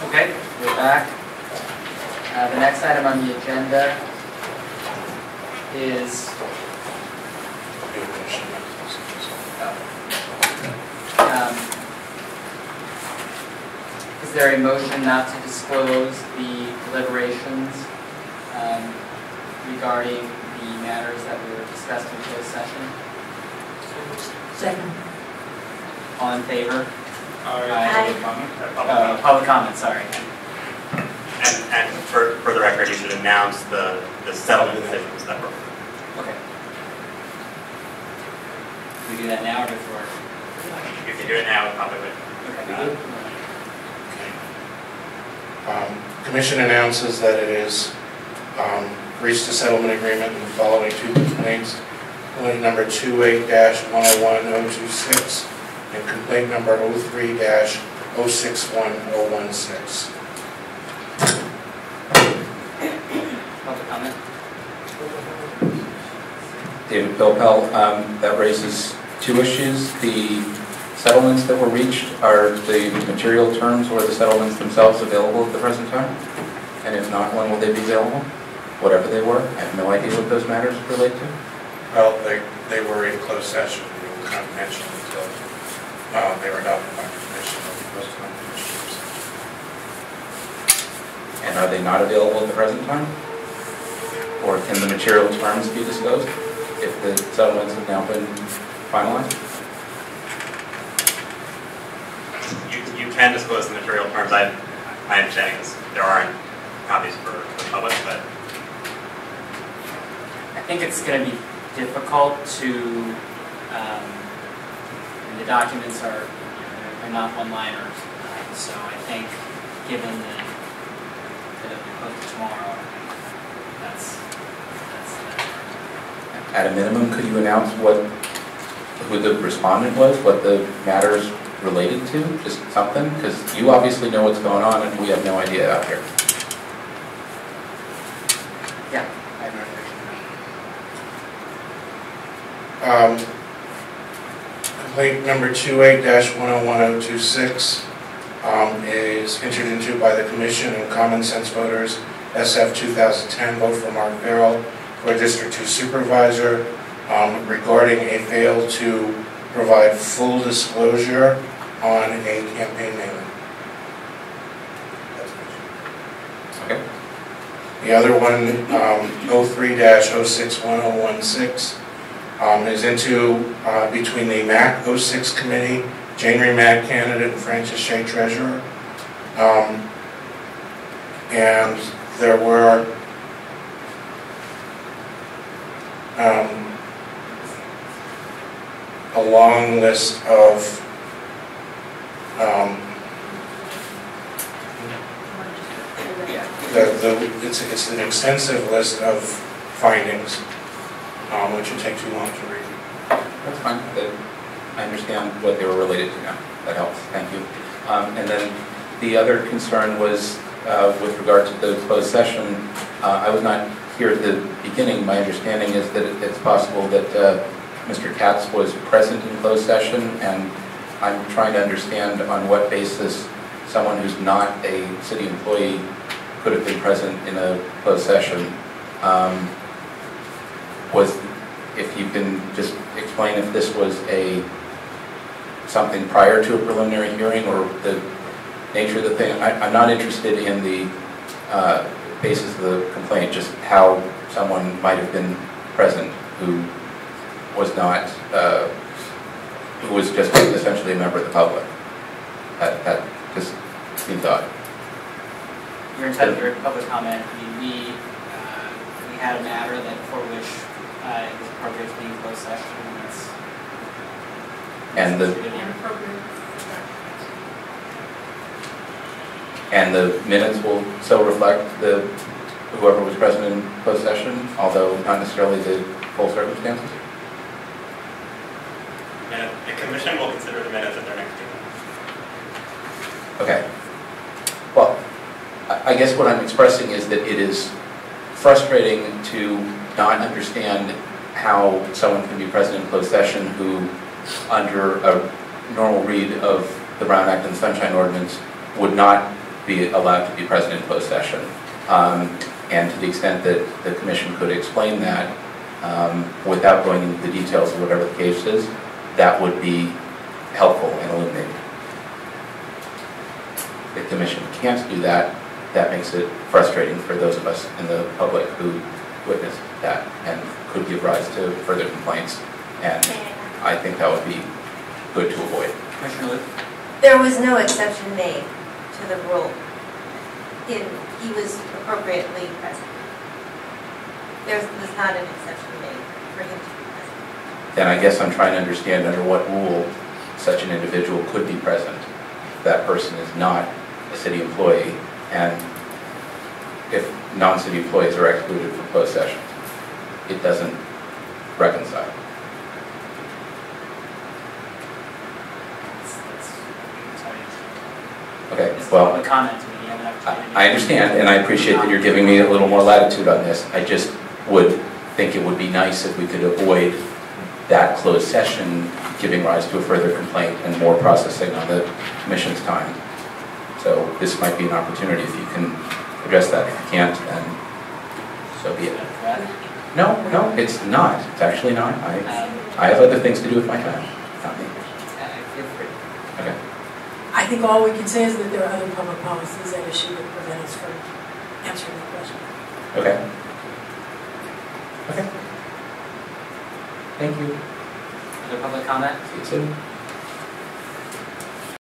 Okay, we're back. The next item on the agenda is there a motion not to disclose the deliberations regarding the matters that were discussed in closed session? Second. All in favor? Aye. Public comment, sorry. And for the record, you should announce the settlement decisions that were. Okay. We do that now or before? If you do it now, it probably would. Okay. Commission announces that it is reached a settlement agreement in the following two complaints. Complaint number 28-101026 and complaint number 03-061016. Public comment? David Pilpel, that raises two issues. The settlements that were reached, are the material terms or the settlements themselves available at the present time? And if not, when will they be available? Whatever they were, I have no idea what those matters relate to. Well, they were in closed session. They were confidential until they were adopted by commission or closed commissioners. And are they not available at the present time? Or can the material terms be disclosed if the settlements have now been finalized? You can disclose the material terms. My understanding is there aren't copies for the public, but I think it's going to be difficult to, the documents are, they're not one-liners, so I think given that it'll be posted tomorrow, that's At a minimum, could you announce who the respondent was, what the matters related to? Just something? Because you obviously know what's going on and we have no idea out here. yeah, I have no idea. Complaint number 28-101026 is entered into by the Commission and Common Sense Voters, SF 2010, vote for Mark Farrell for District 2 Supervisor regarding a fail to provide full disclosure on a campaign mailing. Okay. The other one, 03-061016, is into between the MAC 06 committee, Jane Marie Mack candidate and Francis Shea treasurer. And there were a long list of it's an extensive list of findings, which would take too long to read. That's fine. I understand what they were related to now. That helps. Thank you. And then the other concern was with regard to the closed session. I was not here at the beginning. My understanding is that it's possible that Mr. Katz was present in closed session, and I'm trying to understand on what basis someone who's not a city employee could have been present in a closed session. If you can just explain if this was something prior to a preliminary hearing or the nature of the thing. I'm not interested in the basis of the complaint, just how someone might have been present who was not, who was just essentially a member of the public. That just seemed odd. You're entitled to your public comment. I mean, we had a matter that for which it was appropriate to be in closed session, and the minutes will so reflect whoever was present in closed session, although not necessarily the full circumstances. and the commission will consider the minutes at their next meeting. Okay. Well, I guess what I'm expressing is that it is frustrating to not understand how someone can be present in closed session who, under a normal read of the Brown Act and the Sunshine Ordinance, would not be allowed to be present in closed session. And to the extent that the commission could explain that without going into the details of whatever the case is, that would be helpful and illuminating. If the commission can't do that, that makes it frustrating for those of us in the public who witnessed that and could give rise to further complaints. And I think that would be good to avoid. Commissioner Luke? There was no exception made to the rule. He was appropriately present. There was not an exception made for him to be present. Then I guess I'm trying to understand under what rule such an individual could be present. That person is not a city employee, and if non-city employees are excluded from closed session, it doesn't reconcile. Okay, This is well, public comment. You have an opportunity. I understand, and I appreciate that you're giving me a little more latitude on this. I just would think it would be nice if we could avoid that closed session giving rise to a further complaint and more processing on the commission's time. So this might be an opportunity if you can address that. If you can't, then so be it. No, it's not. It's actually not. I have other things to do with my time. Not me. Feel free. Okay. I think all we can say is that there are other public policies at issue that prevent us from answering the question. Okay. Okay. Thank you. Other public comment? See you soon.